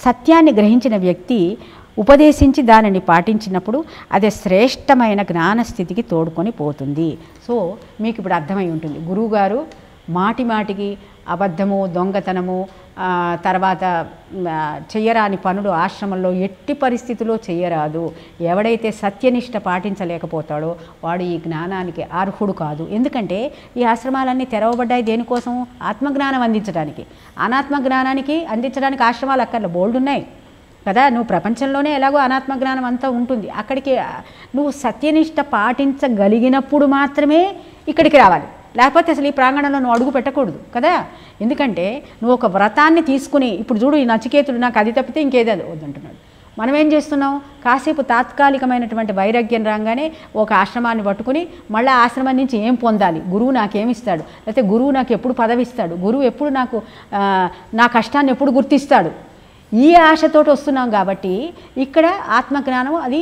సత్యాన్ని గ్రహించిన వ్యక్తి ఉపదేశించి దానిని పాటించినప్పుడు అది శ్రేష్టమైన జ్ఞానస్థితికి తోడుకొని పోతుంది. సో మీకు ఇప్పుడు అర్థమై ఉంటుంది, గురువుగారు మాటి మాటికి అబద్ధము, దొంగతనము, తర్వాత చెయ్యరాని పనులు ఆశ్రమంలో ఎట్టి పరిస్థితుల్లో చెయ్యరాదు. ఎవడైతే సత్యనిష్ట పాటించలేకపోతాడో వాడు ఈ జ్ఞానానికి అర్హుడు కాదు. ఎందుకంటే ఈ ఆశ్రమాలన్నీ తెరవబడ్డాయి దేనికోసం? ఆత్మజ్ఞానం అందించడానికి. అనాత్మ జ్ఞానానికి అందించడానికి ఆశ్రమాలు అక్కర్లో బోల్డ్ ఉన్నాయి కదా. నువ్వు ప్రపంచంలోనే ఎలాగో అనాత్మజ్ఞానం అంతా ఉంటుంది. అక్కడికి నువ్వు సత్యనిష్ట పాటించగలిగినప్పుడు మాత్రమే ఇక్కడికి రావాలి. లేకపోతే అసలు ఈ ప్రాంగణంలో నువ్వు అడుగు పెట్టకూడదు కదా. ఎందుకంటే నువ్వు ఒక వ్రతాన్ని తీసుకుని, ఇప్పుడు చూడు ఈ నచికేతుడు నాకు అది తప్పితే ఇంకేదో వద్దంటున్నాడు. మనం ఏం చేస్తున్నాం? కాసేపు తాత్కాలికమైనటువంటి వైరాగ్యం రాగానే ఒక ఆశ్రమాన్ని పట్టుకుని మళ్ళీ ఆశ్రమం నుంచి ఏం పొందాలి, గురువు నాకేమిస్తాడు, లేకపోతే గురువు నాకు ఎప్పుడు పదవిస్తాడు, గురువు ఎప్పుడు నాకు నా కష్టాన్ని ఎప్పుడు గుర్తిస్తాడు, ఈ ఆశతోటి వస్తున్నాం. కాబట్టి ఇక్కడ ఆత్మజ్ఞానం అది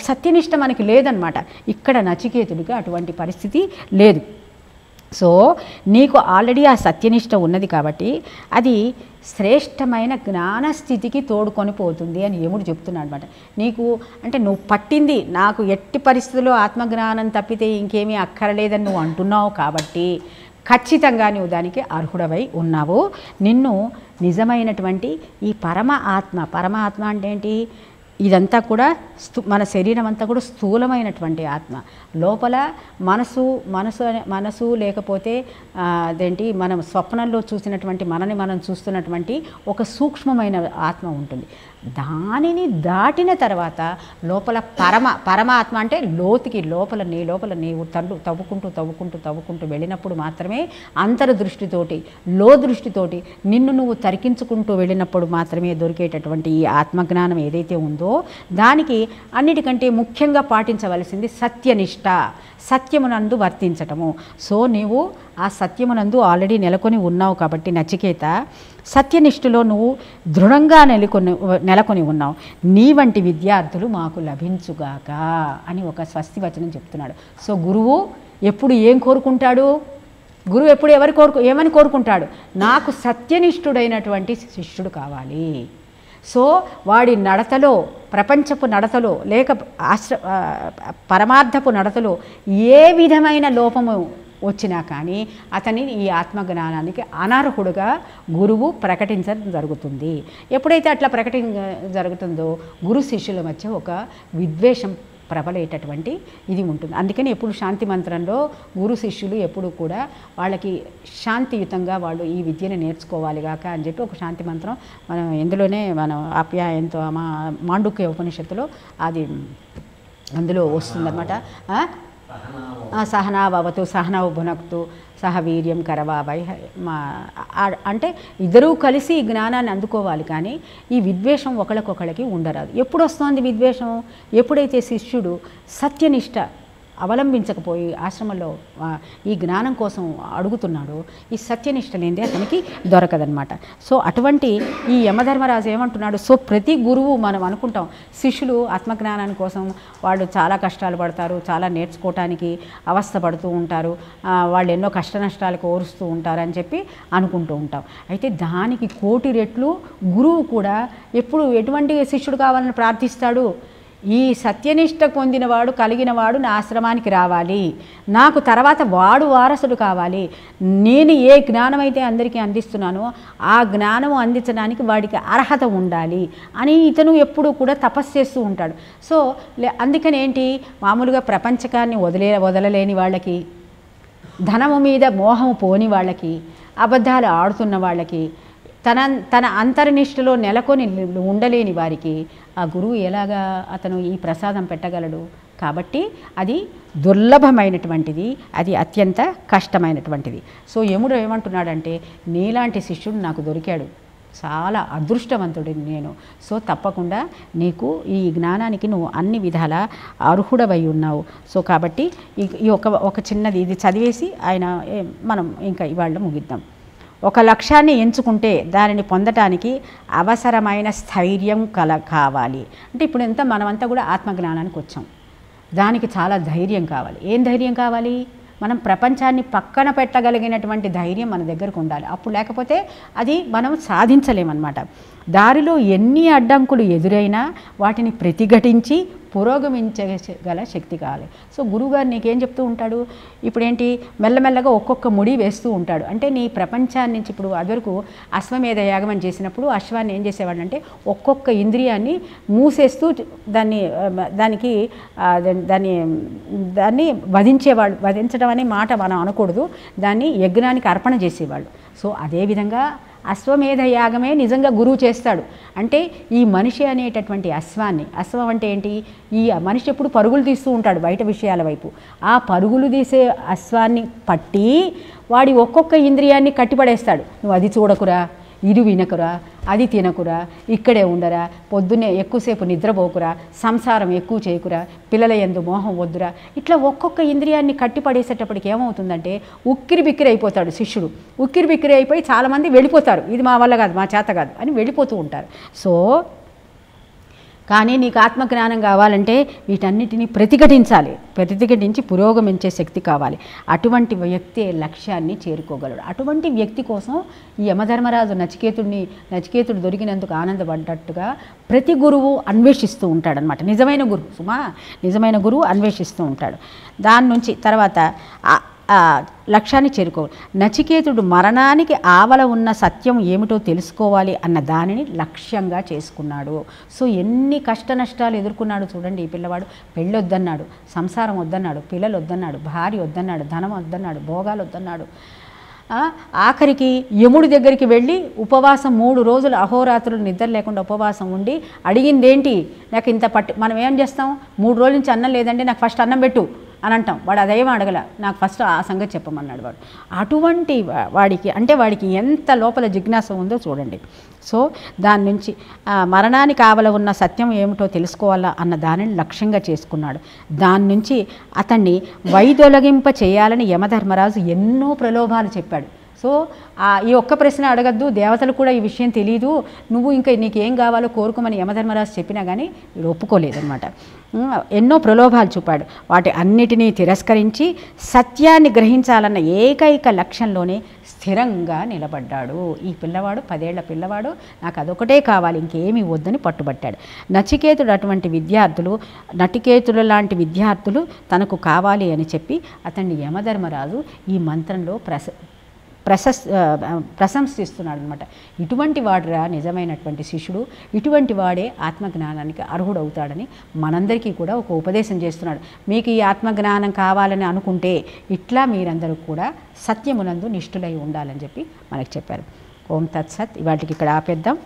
సత్యనిష్ట మనకి లేదనమాట. ఇక్కడ నచికేతుడికి అటువంటి పరిస్థితి లేదు. సో నీకు ఆల్రెడీ ఆ సత్యనిష్ట ఉన్నది కాబట్టి అది శ్రేష్టమైన జ్ఞానస్థితికి తోడుకొని పోతుంది అని యముడు చెప్తున్నాడు అనమాట. నీకు అంటే నువ్వు పట్టింది నాకు ఎట్టి పరిస్థితుల్లో ఆత్మజ్ఞానం తప్పితే ఇంకేమీ అక్కరలేదని నువ్వు అంటున్నావు కాబట్టి ఖచ్చితంగా నువ్వు దానికి అర్హుడవై ఉన్నావు. నిన్ను నిజమైనటువంటి ఈ పరమాత్మ అంటే ఏంటి? ఇదంతా కూడా మన శరీరం అంతా కూడా స్థూలమైనటువంటి ఆత్మ. లోపల మనసు లేకపోతే అదేంటి మనం స్వప్నంలో చూసినటువంటి మనని మనం చూస్తున్నటువంటి ఒక సూక్ష్మమైన ఆత్మ ఉంటుంది. దానిని దాటిన తర్వాత లోపల పరమాత్మ అంటే నీ లోపల నీవు తవ్వుకుంటూ వెళ్ళినప్పుడు మాత్రమే అంతర్దృష్టితోటి దృష్టితోటి నిన్ను నువ్వు తరికించుకుంటూ వెళ్ళినప్పుడు మాత్రమే దొరికేటటువంటి ఈ ఆత్మజ్ఞానం ఏదైతే ఉందో దానికి అన్నిటికంటే ముఖ్యంగా పాటించవలసింది సత్యనిష్ట, సత్యమునందు వర్తించటము. సో నీవు ఆ సత్యమునందు ఆల్రెడీ నెలకొని ఉన్నావు కాబట్టి నచికేత, సత్యనిష్ఠలో నువ్వు దృఢంగా నెలకొని ఉన్నావు. నీ వంటి విద్యార్థులు మాకు లభించుగాక అని ఒక స్వస్తి వచనం చెప్తున్నాడు. సో గురువు ఎప్పుడు ఏం కోరుకుంటాడు? గురువు ఎప్పుడు ఏమని కోరుకుంటాడు? నాకు సత్యనిష్ఠుడైనటువంటి శిష్యుడు కావాలి. సో వాడి నడతలో, ప్రపంచపు నడతలో లేక పరమార్థపు నడతలో ఏ విధమైన లోపము వచ్చినా కానీ అతని ఈ ఆత్మజ్ఞానానికి అనర్హుడుగా గురువు ప్రకటించడం జరుగుతుంది. ఎప్పుడైతే అట్లా జరుగుతుందో గురు శిష్యుల మధ్య ఒక విద్వేషం ప్రబలేటటువంటి ఇది ఉంటుంది. అందుకని ఎప్పుడు శాంతి మంత్రంలో గురు శిష్యులు ఎప్పుడు కూడా వాళ్ళకి శాంతియుతంగా వాళ్ళు ఈ విద్యను నేర్చుకోవాలి గాక అని చెప్పి ఒక శాంతి మంత్రం మనం ఎందులోనే మనం ఆప్యాయంతో మాండుక్య ఉపనిషత్తులో అది అందులో వస్తుందన్నమాట. సహనాభవతు సహనౌ భునక్తు సహ వీర్యం కరవావై అంటే ఇద్దరూ కలిసి ఈ జ్ఞానాన్ని అందుకోవాలి. కానీ ఈ విద్వేషం ఒకళ్ళకొకళ్ళకి ఉండరాదు. ఎప్పుడు వస్తుంది విద్వేషం? ఎప్పుడైతే శిష్యుడు సత్యనిష్ట అవలంబించకపోయి ఆశ్రమంలో ఈ జ్ఞానం కోసం అడుగుతున్నాడో ఈ సత్యనిష్ట లేనిదే అతనికి దొరకదనమాట. సో అటువంటి ఈ యమధర్మరాజు ఏమంటున్నాడు? సో ప్రతి గురువు మనం అనుకుంటాం శిష్యులు ఆత్మజ్ఞానాని కోసం వాళ్ళు చాలా కష్టాలు పడతారు, చాలా నేర్చుకోవటానికి అవస్థ పడుతూ ఉంటారు, వాళ్ళు ఎన్నో కష్ట నష్టాలకు ఓరుస్తూ ఉంటారు అని చెప్పి అనుకుంటూ ఉంటాం. అయితే దానికి కోటి రెట్లు గురువు కూడా ఎప్పుడు ఎటువంటి శిష్యుడు కావాలని ప్రార్థిస్తాడు? ఈ సత్యనిష్ట పొందినవాడు కలిగినవాడు నా ఆశ్రమానికి రావాలి, నాకు తర్వాత వాడు వారసుడు కావాలి, నేను ఏ జ్ఞానం అయితే అందరికీ అందిస్తున్నానో ఆ జ్ఞానం అందించడానికి వాడికి అర్హత ఉండాలి అని ఇతను ఎప్పుడూ కూడా తపస్సు చేస్తూ ఉంటాడు. సో అందుకని ఏంటి, మామూలుగా ప్రపంచకాన్ని వదలలేని వాళ్ళకి, ధనము మీద మోహము పోని వాళ్ళకి, అబద్ధాలు ఆడుతున్న వాళ్ళకి, తన అంతర్నిష్టలో నెలకొని ఉండలేని వారికి ఆ గురువు ఎలాగా అతను ఈ ప్రసాదం పెట్టగలడు? కాబట్టి అది దుర్లభమైనటువంటిది, అది అత్యంత కష్టమైనటువంటిది. సో యముడు ఏమంటున్నాడంటే నీలాంటి శిష్యుడు నాకు దొరికాడు, చాలా అదృష్టవంతుడిని నేను. సో తప్పకుండా నీకు ఈ జ్ఞానానికి నువ్వు అన్ని విధాల అర్హుడవై ఉన్నావు. సో కాబట్టి ఈ ఒక చిన్నది ఇది చదివేసి మనం ఇంకా ఇవాళ ముగిద్దాం. ఒక లక్ష్యాన్ని ఎంచుకుంటే దానిని పొందటానికి అవసరమైన స్థైర్యం కావాలి. అంటే ఇప్పుడు మనమంతా కూడా ఆత్మజ్ఞానానికి వచ్చాం, దానికి చాలా ధైర్యం కావాలి. ఏం ధైర్యం కావాలి? మనం ప్రపంచాన్ని పక్కన పెట్టగలిగినటువంటి ధైర్యం మన దగ్గరకు ఉండాలి. అప్పుడు లేకపోతే అది మనం సాధించలేమన్నమాట. దారిలో ఎన్ని అడ్డంకులు ఎదురైనా వాటిని ప్రతిఘటించి పురోగమించగల శక్తి కావాలి. సో గురువుగారు నీకేం చెప్తూ ఉంటాడు, ఇప్పుడు ఏంటి మెల్లమెల్లగా ఒక్కొక్క ముడి వేస్తూ ఉంటాడు. అంటే నీ ప్రపంచాన్ని నుంచి ఇప్పుడు అదివరకు అశ్వమేధ యాగం చేసినప్పుడు అశ్వాన్ని ఏం చేసేవాడంటే ఒక్కొక్క ఇంద్రియాన్ని మూసేస్తూ దానికి దాన్ని వధించడం అనే మాట మనం అనకూడదు, దాన్ని యజ్ఞానికి అర్పణ చేసేవాళ్ళు. సో అదేవిధంగా అశ్వమేధ యాగమే నిజంగా గురువు చేస్తాడు. అంటే ఈ మనిషి అనేటటువంటి అశ్వం అంటే ఏంటి, ఈ మనిషి ఎప్పుడు పరుగులు తీస్తూ ఉంటాడు బయట విషయాల వైపు. ఆ పరుగులు తీసే అశ్వాన్ని పట్టి వాడి ఒక్కొక్క ఇంద్రియాన్ని కట్టిపడేస్తాడు. నువ్వు అది చూడకురా, ఇది వినకురా, అది తినకురా, ఇక్కడే ఉండరా, పొద్దున్నే ఎక్కువసేపు నిద్రపోకురా, సంసారం ఎక్కువ చేయకురా, పిల్లల యందు మోహం వద్దురా, ఇట్లా ఒక్కొక్క ఇంద్రియాన్ని కట్టిపడేసేటప్పటికి ఏమవుతుందంటే ఉక్కిరి బిక్కిరి అయిపోతాడు శిష్యుడు. ఉక్కిరి బిక్కిరి అయిపోయి చాలామంది వెళ్ళిపోతారు, ఇది మా వల్ల కాదు, మా చేత కాదు అని వెళ్ళిపోతూ ఉంటారు. సో కానీ నీకు ఆత్మజ్ఞానం కావాలంటే వీటన్నిటిని ప్రతిఘటించి పురోగమించే శక్తి కావాలి. అటువంటి వ్యక్తి లక్ష్యాన్ని చేరుకోగలడు. అటువంటి వ్యక్తి కోసం ఈ యమధర్మరాజు నచికేతుడు దొరికినందుకు ఆనందపడ్డట్టుగా ప్రతి గురువు అన్వేషిస్తూ ఉంటాడనమాట. నిజమైన గురువు అన్వేషిస్తూ ఉంటాడు. దాని నుంచి తర్వాత లక్ష్యాన్ని చేరుకోవాలి. నచికేతుడు మరణానికి ఆవల ఉన్న సత్యం ఏమిటో తెలుసుకోవాలి అన్న దానిని లక్ష్యంగా చేసుకున్నాడు. సో ఎన్ని కష్ట నష్టాలు ఎదుర్కొన్నాడు చూడండి ఈ పిల్లవాడు. పెళ్ళి వద్దన్నాడు, సంసారం వద్దన్నాడు, పిల్లలు వద్దన్నాడు, భార్య వద్దన్నాడు, ధనం వద్దన్నాడు, భోగాలు వద్దన్నాడు. ఆఖరికి యముడి దగ్గరికి వెళ్ళి ఉపవాసం 3 రోజులు అహోరాత్రులు నిద్ర లేకుండా ఉపవాసం ఉండి అడిగిందేంటి, నాకు ఇంత మనం ఏం చేస్తాం, 3 రోజుల నుంచి అన్నం లేదంటే నాకు ఫస్ట్ అన్నం పెట్టు అని అంటాం. వాడు అదేం అడగల, నాకు ఫస్ట్ ఆ సంగతి చెప్పమన్నాడు వాడు. అటువంటి వాడికి ఎంత లోపల జిజ్ఞాస ఉందో చూడండి. సో దాని నుంచి మరణానికి ఆవల ఉన్న సత్యం ఏమిటో తెలుసుకోవాలా అన్న దానిని లక్ష్యంగా చేసుకున్నాడు. దాని నుంచి అతన్ని వైదొలగింప చేయాలని యమధర్మరాజు ఎన్నో ప్రలోభాలు చెప్పాడు. సో ఈ ఒక్క ప్రశ్న అడగద్దు, దేవతలు కూడా ఈ విషయం తెలియదు, నువ్వు ఇంకా నీకేం కావాలో కోరుకోమని యమధర్మరాజు చెప్పినా కానీ వీడు ఒప్పుకోలేదన్నమాట. ఎన్నో ప్రలోభాలు చూపాడు. వాటి అన్నిటినీ తిరస్కరించి సత్యాన్ని గ్రహించాలన్న ఏకైక లక్ష్యంలోనే స్థిరంగా నిలబడ్డాడు. ఈ పిల్లవాడు 10 ఏళ్ల పిల్లవాడు, నాకు అదొకటే కావాలి, ఇంకేమీ వద్దని పట్టుబట్టాడు. నచికేతుల లాంటి విద్యార్థులు తనకు కావాలి అని చెప్పి అతన్ని యమధర్మరాజు ఈ మంత్రంలో ప్రశంసిస్తున్నాడు అనమాట. ఇటువంటి వాడురా నిజమైనటువంటి శిష్యుడు, ఇటువంటి వాడే ఆత్మజ్ఞానానికి అర్హుడవుతాడని మనందరికీ కూడా ఒక ఉపదేశం చేస్తున్నాడు. మీకు ఈ ఆత్మజ్ఞానం కావాలని అనుకుంటే ఇట్లా మీరందరూ కూడా సత్యమునందు నిష్ఠులై ఉండాలని చెప్పి మనకు చెప్పారు. ఓం తత్సత్. ఇవాటికి ఇక్కడ ఆపేద్దాం.